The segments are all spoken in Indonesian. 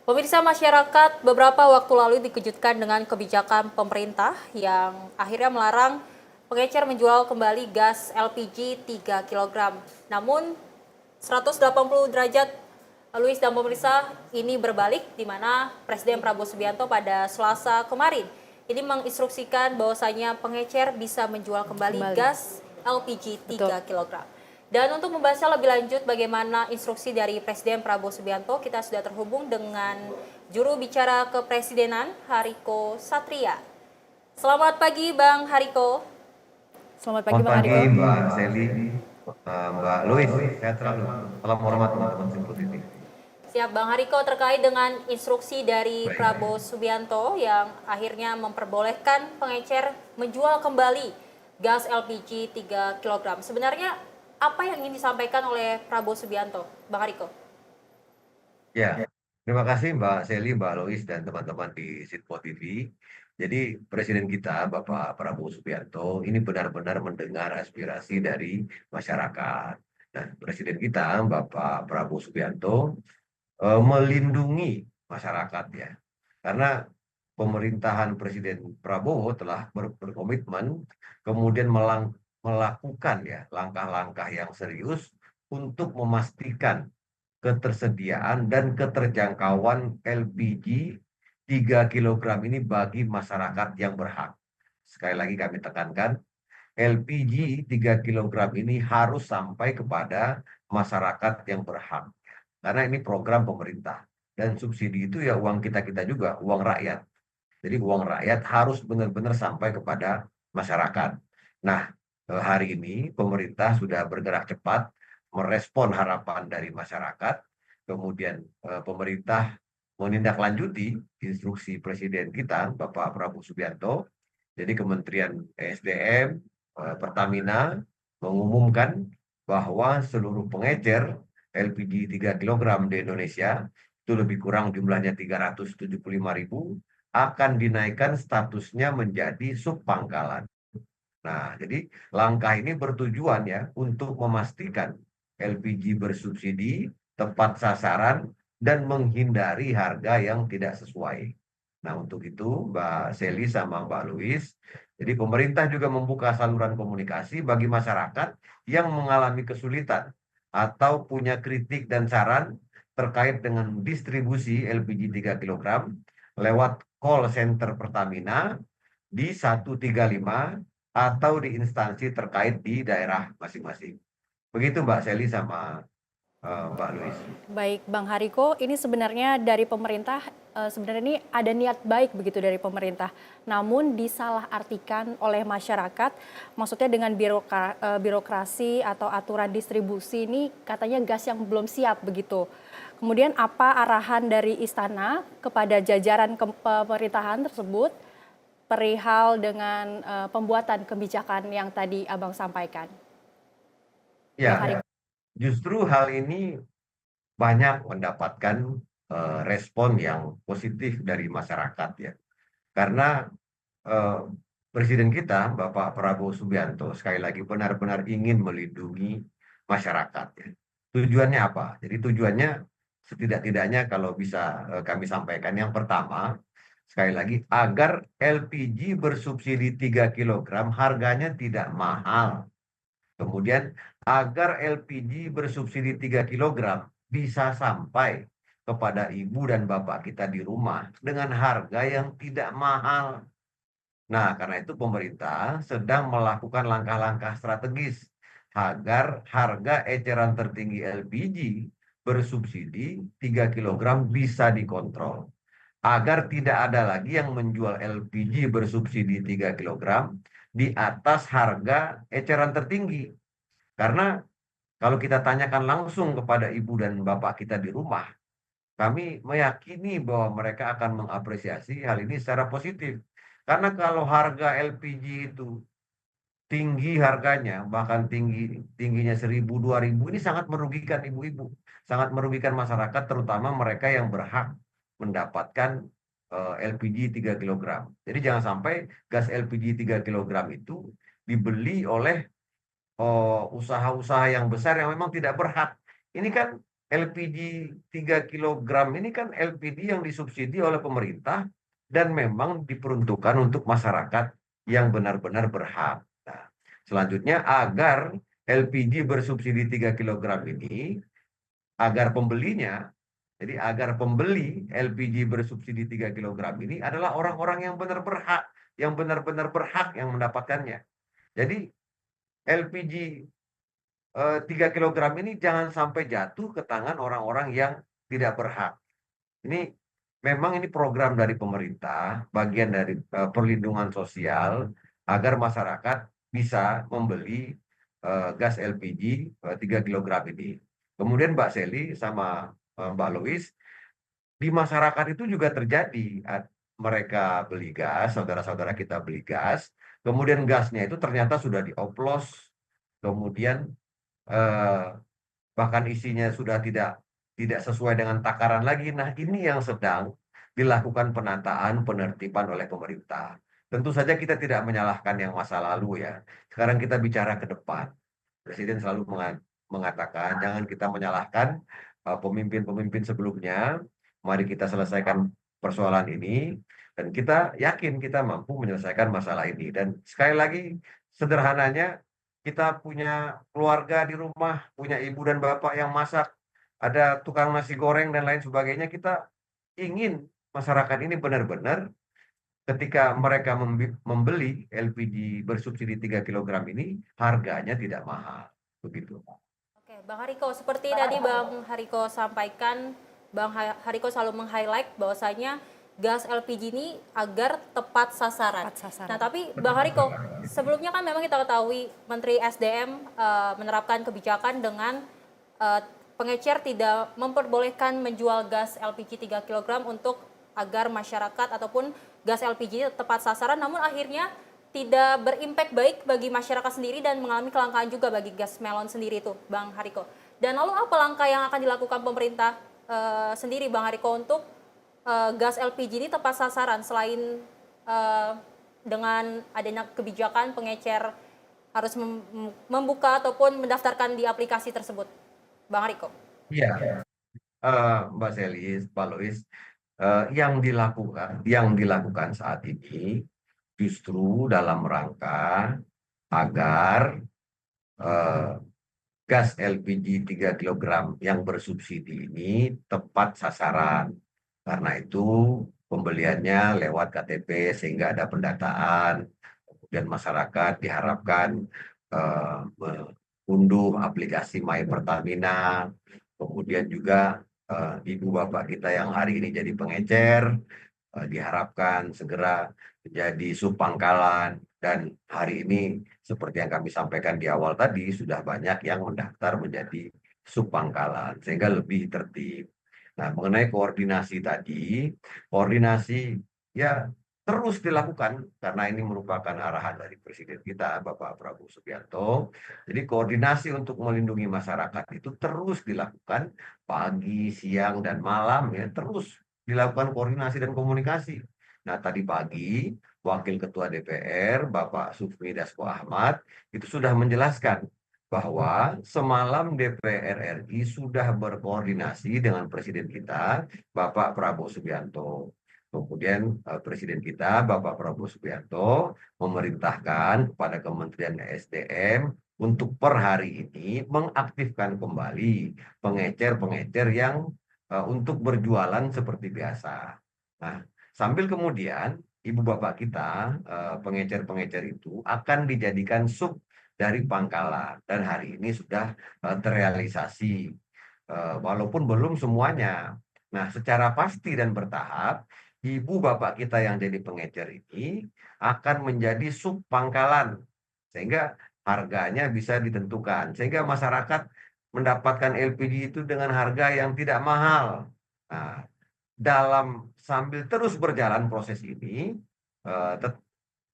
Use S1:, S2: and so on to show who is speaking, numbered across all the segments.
S1: Pemirsa, masyarakat beberapa waktu lalu dikejutkan dengan kebijakan pemerintah yang akhirnya melarang pengecer menjual kembali gas LPG 3 kg. Namun 180 derajat Luis dan pemirsa ini berbalik di mana Presiden Prabowo Subianto pada Selasa kemarin ini menginstruksikan bahwasanya pengecer bisa menjual kembali gas LPG 3 kg. Dan untuk membahasnya lebih lanjut bagaimana instruksi dari Presiden Prabowo Subianto, kita sudah terhubung dengan juru bicara kepresidenan Hariko Satria. Selamat pagi Bang Hariko.
S2: Selamat pagi
S3: Selamat
S2: Bang
S3: pagi
S2: Hariko.
S3: Mbak Seli, Mbak Lois, sehat selalu. Salam hormat teman-teman Simpul TV.
S1: Siap Bang Hariko, terkait dengan instruksi dari
S3: Baik.
S1: Prabowo Subianto yang akhirnya memperbolehkan pengecer menjual kembali gas LPG 3 kg. Sebenarnya apa yang ingin disampaikan oleh Prabowo Subianto, Bang Hariko?
S3: Ya, terima kasih Mbak Seli, Mbak Lois, dan teman-teman di Simpul TV. Jadi Presiden kita, Bapak Prabowo Subianto, ini benar-benar mendengar aspirasi dari masyarakat. Dan Presiden kita, Bapak Prabowo Subianto, melindungi masyarakat ya. Karena pemerintahan Presiden Prabowo telah berkomitmen kemudian melakukan ya langkah-langkah yang serius untuk memastikan ketersediaan dan keterjangkauan LPG 3 kg ini bagi masyarakat yang berhak. Sekali lagi kami tekankan, LPG 3 kg ini harus sampai kepada masyarakat yang berhak. Karena ini program pemerintah. Dan subsidi itu ya uang kita-kita juga, uang rakyat. Jadi uang rakyat harus benar-benar sampai kepada masyarakat. Nah, hari ini pemerintah sudah bergerak cepat merespon harapan dari masyarakat. Kemudian pemerintah menindaklanjuti instruksi Presiden kita, Bapak Prabowo Subianto. Jadi Kementerian ESDM, Pertamina mengumumkan bahwa seluruh pengecer LPG 3 kg di Indonesia, itu lebih kurang jumlahnya 375.000, akan dinaikkan statusnya menjadi subpangkalan. Nah, jadi langkah ini bertujuan ya untuk memastikan LPG bersubsidi, tepat sasaran, dan menghindari harga yang tidak sesuai. Nah, untuk itu Mbak Seli sama Mbak Louis, jadi pemerintah juga membuka saluran komunikasi bagi masyarakat yang mengalami kesulitan atau punya kritik dan saran terkait dengan distribusi LPG 3 kg lewat call center Pertamina di 135 atau di instansi terkait di daerah masing-masing. Begitu Mbak Seli sama Mbak Louis.
S2: Baik Bang Hariko, ini sebenarnya dari pemerintah, sebenarnya ini ada niat baik begitu dari pemerintah. Namun disalahartikan oleh masyarakat, maksudnya dengan birokrasi atau aturan distribusi ini katanya gas yang belum siap begitu. Kemudian apa arahan dari istana kepada jajaran pemerintahan tersebut perihal dengan pembuatan kebijakan yang tadi Abang sampaikan? Bang
S3: Ya,
S2: Hariko.
S3: justru hal ini banyak mendapatkan respon yang positif dari masyarakat ya. Karena eh, Presiden kita, Bapak Prabowo Subianto, sekali lagi benar-benar ingin melindungi masyarakat ya. Tujuannya apa? Jadi tujuannya setidak-tidaknya kalau bisa kami sampaikan, yang pertama, sekali lagi, agar LPG bersubsidi 3 kg harganya tidak mahal. Kemudian agar LPG bersubsidi 3 kg bisa sampai kepada ibu dan bapak kita di rumah dengan harga yang tidak mahal. Nah, karena itu pemerintah sedang melakukan langkah-langkah strategis agar harga eceran tertinggi LPG bersubsidi 3 kg bisa dikontrol. Agar tidak ada lagi yang menjual LPG bersubsidi 3 kg di atas harga eceran tertinggi. Karena kalau kita tanyakan langsung kepada ibu dan bapak kita di rumah, kami meyakini bahwa mereka akan mengapresiasi hal ini secara positif. Karena kalau harga LPG itu tinggi harganya, bahkan tingginya 1.000, 2.000, ini sangat merugikan ibu-ibu, sangat merugikan masyarakat, terutama mereka yang berhak mendapatkan LPG 3 kg. Jadi jangan sampai gas LPG 3 kg itu dibeli oleh usaha-usaha yang besar yang memang tidak berhak. Ini kan LPG 3 kilogram ini kan LPG yang disubsidi oleh pemerintah dan memang diperuntukkan untuk masyarakat yang benar-benar berhak. Nah, selanjutnya agar LPG bersubsidi 3 kilogram ini, agar pembelinya, jadi agar pembeli LPG bersubsidi 3 kilogram ini adalah orang-orang yang benar-benar berhak yang mendapatkannya. Jadi LPG 3 kilogram ini jangan sampai jatuh ke tangan orang-orang yang tidak berhak. Ini memang ini program dari pemerintah, bagian dari perlindungan sosial agar masyarakat bisa membeli gas LPG 3 kilogram ini. Kemudian Mbak Seli sama Mbak Lois, di masyarakat itu juga terjadi. Mereka beli gas, saudara-saudara kita beli gas, kemudian gasnya itu ternyata sudah dioplos, kemudian eh, bahkan isinya sudah tidak sesuai dengan takaran lagi. Nah, ini yang sedang dilakukan penataan, penertiban oleh pemerintah. Tentu saja kita tidak menyalahkan yang masa lalu ya. Sekarang kita bicara ke depan. Presiden selalu mengatakan jangan kita menyalahkan pemimpin-pemimpin sebelumnya. Mari kita selesaikan persoalan ini dan kita yakin kita mampu menyelesaikan masalah ini. Dan sekali lagi sederhananya, kita punya keluarga di rumah, punya ibu dan bapak yang masak, ada tukang nasi goreng dan lain sebagainya. Kita ingin masyarakat ini benar-benar ketika mereka membeli LPG bersubsidi 3 kilogram ini, harganya tidak mahal. Begitu.
S1: Oke, Bang Hariko, seperti tadi Bang Hariko sampaikan, Bang Hariko selalu meng-highlight bahwasanya gas LPG ini agar tepat sasaran.
S2: Tepat sasaran.
S1: Nah, tapi Bang Hariko, sebelumnya kan memang kita ketahui Menteri SDM menerapkan kebijakan dengan pengecer tidak memperbolehkan menjual gas LPG 3 kg untuk agar masyarakat ataupun gas LPG tepat sasaran, namun akhirnya tidak berimpact baik bagi masyarakat sendiri dan mengalami kelangkaan juga bagi gas melon sendiri itu, Bang Hariko. Dan lalu apa langkah yang akan dilakukan pemerintah sendiri, Bang Hariko, untuk gas LPG ini tepat sasaran selain dengan adanya kebijakan pengecer harus membuka ataupun mendaftarkan di aplikasi tersebut, Bang Hariko?
S3: Iya, Mbak Selis, Pak Lois, yang dilakukan saat ini justru dalam rangka agar eh, gas LPG 3 kilogram yang bersubsidi ini tepat sasaran. Karena itu pembeliannya lewat KTP sehingga ada pendataan, kemudian masyarakat diharapkan mengunduh aplikasi My Pertamina, kemudian juga ibu bapak kita yang hari ini jadi pengecer diharapkan segera menjadi subpangkalan, dan hari ini seperti yang kami sampaikan di awal tadi sudah banyak yang mendaftar menjadi subpangkalan sehingga lebih tertib. Nah, mengenai koordinasi tadi, koordinasi ya terus dilakukan karena ini merupakan arahan dari Presiden kita Bapak Prabowo Subianto. Jadi koordinasi untuk melindungi masyarakat itu terus dilakukan pagi, siang, dan malam ya, terus dilakukan koordinasi dan komunikasi. Nah, tadi pagi Wakil Ketua DPR Bapak Sufmi Dasko Ahmad itu sudah menjelaskan bahwa semalam DPR RI sudah berkoordinasi dengan Presiden kita Bapak Prabowo Subianto. Kemudian Presiden kita Bapak Prabowo Subianto memerintahkan kepada Kementerian SDM untuk per hari ini mengaktifkan kembali pengecer-pengecer yang untuk berjualan seperti biasa. Nah, sambil kemudian ibu bapak kita, pengecer-pengecer itu akan dijadikan sub dari pangkalan dan hari ini sudah terrealisasi, walaupun belum semuanya. Nah, secara pasti dan bertahap, ibu bapak kita yang jadi pengecer ini akan menjadi sub pangkalan sehingga harganya bisa ditentukan sehingga masyarakat mendapatkan LPG itu dengan harga yang tidak mahal. Nah, sambil terus berjalan proses ini,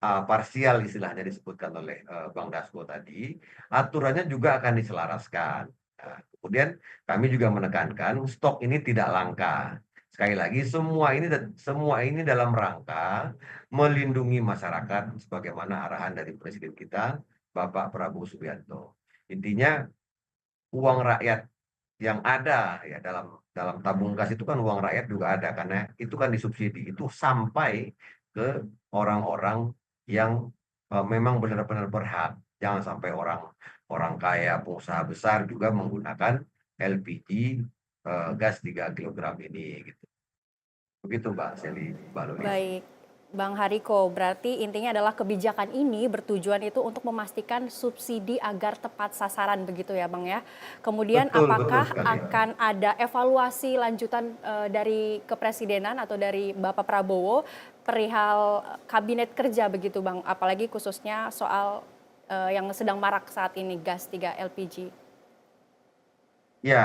S3: parsial istilahnya disebutkan oleh Bang Dasko tadi, aturannya juga akan diselaraskan. Nah, kemudian kami juga menekankan stok ini tidak langka. Sekali lagi semua ini dalam rangka melindungi masyarakat sebagaimana arahan dari Presiden kita Bapak Prabowo Subianto. Intinya uang rakyat yang ada ya dalam dalam tabung gas itu kan uang rakyat juga ada karena itu kan disubsidi itu sampai ke orang-orang yang memang benar-benar berhak. Jangan sampai orang orang kaya, pengusaha besar juga menggunakan LPG gas 3 kilogram ini gitu. Begitu Mbak Seli, Mbak Lois.
S2: Baik, Bang Hariko, berarti intinya adalah kebijakan ini bertujuan itu untuk memastikan subsidi agar tepat sasaran begitu ya Bang ya. Kemudian
S3: Betul, betul
S2: apakah
S3: sekali.
S2: akan ada evaluasi lanjutan dari kepresidenan atau dari Bapak Prabowo perihal kabinet kerja begitu Bang, apalagi khususnya soal yang sedang marak saat ini gas 3 LPG.
S3: Ya,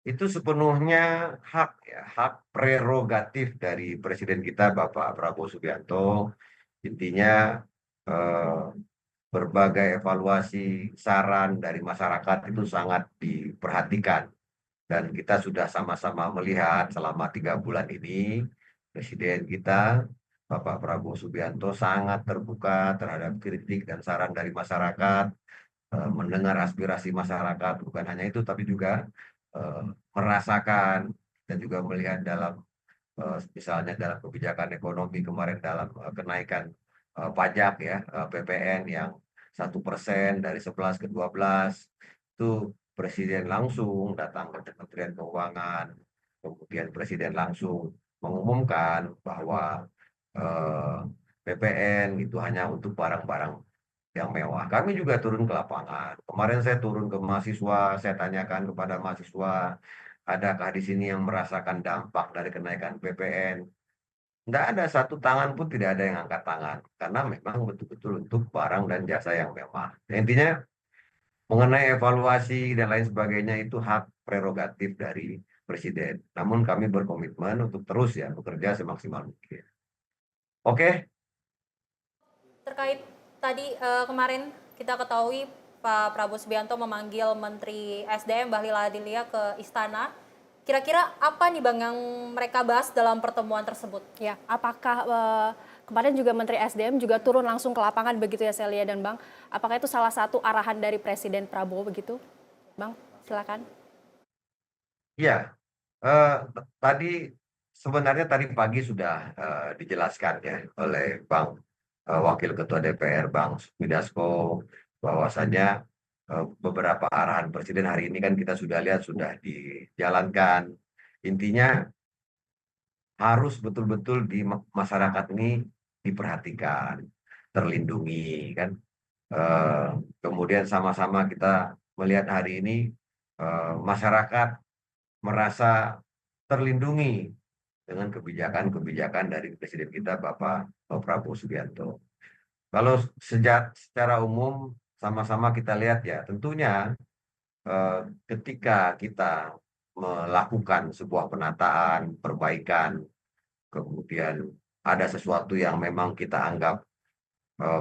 S3: itu sepenuhnya hak ya, hak prerogatif dari Presiden kita Bapak Prabowo Subianto. Intinya eh, berbagai evaluasi saran dari masyarakat itu sangat diperhatikan. Dan kita sudah sama-sama melihat selama 3 bulan ini, Presiden kita, Bapak Prabowo Subianto sangat terbuka terhadap kritik dan saran dari masyarakat, mendengar aspirasi masyarakat, bukan hanya itu, tapi juga eh, merasakan dan juga melihat dalam misalnya dalam kebijakan ekonomi kemarin dalam kenaikan pajak ya PPN yang 1% dari 11 ke 12 itu Presiden langsung datang ke Kementerian Keuangan, kemudian Presiden langsung mengumumkan bahwa eh, PPN itu hanya untuk barang-barang yang mewah. Kami juga turun ke lapangan. Kemarin saya turun ke mahasiswa, saya tanyakan kepada mahasiswa, adakah di sini yang merasakan dampak dari kenaikan PPN? Tidak ada satu tangan pun tidak ada yang angkat tangan, karena memang betul-betul untuk barang dan jasa yang mewah. Intinya mengenai evaluasi dan lain sebagainya itu hak prerogatif dari Presiden. Namun kami berkomitmen untuk terus ya bekerja semaksimal mungkin. Oke,
S1: Terkait tadi kemarin kita ketahui Pak Prabowo Subianto memanggil Menteri SDM Bahlil Lahadalia ke istana. Kira-kira apa nih Bang yang mereka bahas dalam pertemuan tersebut?
S2: Ya, apakah kemarin juga Menteri SDM juga turun langsung ke lapangan begitu ya Celia dan Bang? Apakah itu salah satu arahan dari Presiden Prabowo begitu? Bang, silakan.
S3: ya. Tadi sebenarnya tadi pagi sudah dijelaskan ya oleh Wakil Ketua DPR Bang Smidasko bahwasanya beberapa arahan Presiden hari ini kan kita sudah lihat sudah dijalankan. Intinya harus betul-betul di masyarakat ini diperhatikan, terlindungi kan. Eh, Kemudian sama-sama kita melihat hari ini masyarakat merasa terlindungi dengan kebijakan-kebijakan dari Presiden kita Bapak Prabowo Subianto. Kalau secara umum sama-sama kita lihat ya, tentunya ketika kita melakukan sebuah penataan, perbaikan, kemudian ada sesuatu yang memang kita anggap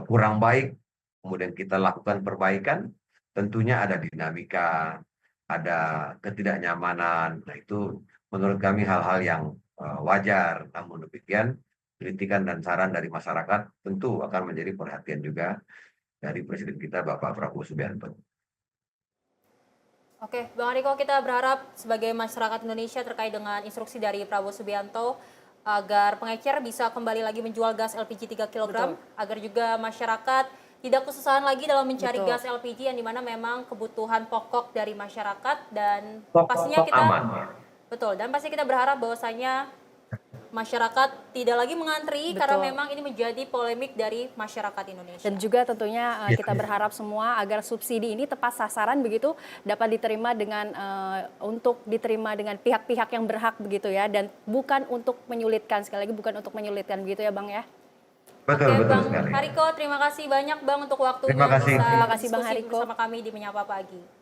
S3: kurang baik, kemudian kita lakukan perbaikan, tentunya ada dinamika, ada ketidaknyamanan. Nah, itu menurut kami hal-hal yang wajar. Namun demikian, kritikan dan saran dari masyarakat tentu akan menjadi perhatian juga dari Presiden kita Bapak Prabowo Subianto.
S1: Oke, Bang Riko, kita berharap sebagai masyarakat Indonesia terkait dengan instruksi dari Prabowo Subianto agar pengecer bisa kembali lagi menjual gas LPG 3 kg, agar juga masyarakat tidak kesusahan lagi dalam mencari
S2: Betul.
S1: gas LPG yang dimana memang kebutuhan pokok dari masyarakat dan pastinya
S3: Tok
S1: kita
S3: aman.
S1: betul dan pasti kita berharap bahwasanya masyarakat tidak lagi mengantri karena
S2: Betul.
S1: memang ini menjadi polemik dari masyarakat Indonesia.
S2: Dan juga tentunya
S3: Ya,
S2: kita berharap semua agar subsidi ini tepat sasaran begitu dapat diterima dengan untuk diterima dengan pihak-pihak yang berhak begitu ya, dan bukan untuk menyulitkan, sekali lagi bukan untuk menyulitkan begitu ya Bang ya.
S3: betul,
S1: Oke,
S3: betul
S1: Bang
S3: sekali.
S1: Hariko, terima kasih banyak Bang untuk waktunya
S3: Terima kasih.
S1: bisa
S2: Terima kasih, Bang
S1: diskusi
S2: Hariko.
S1: bersama kami di Menyapa Pagi.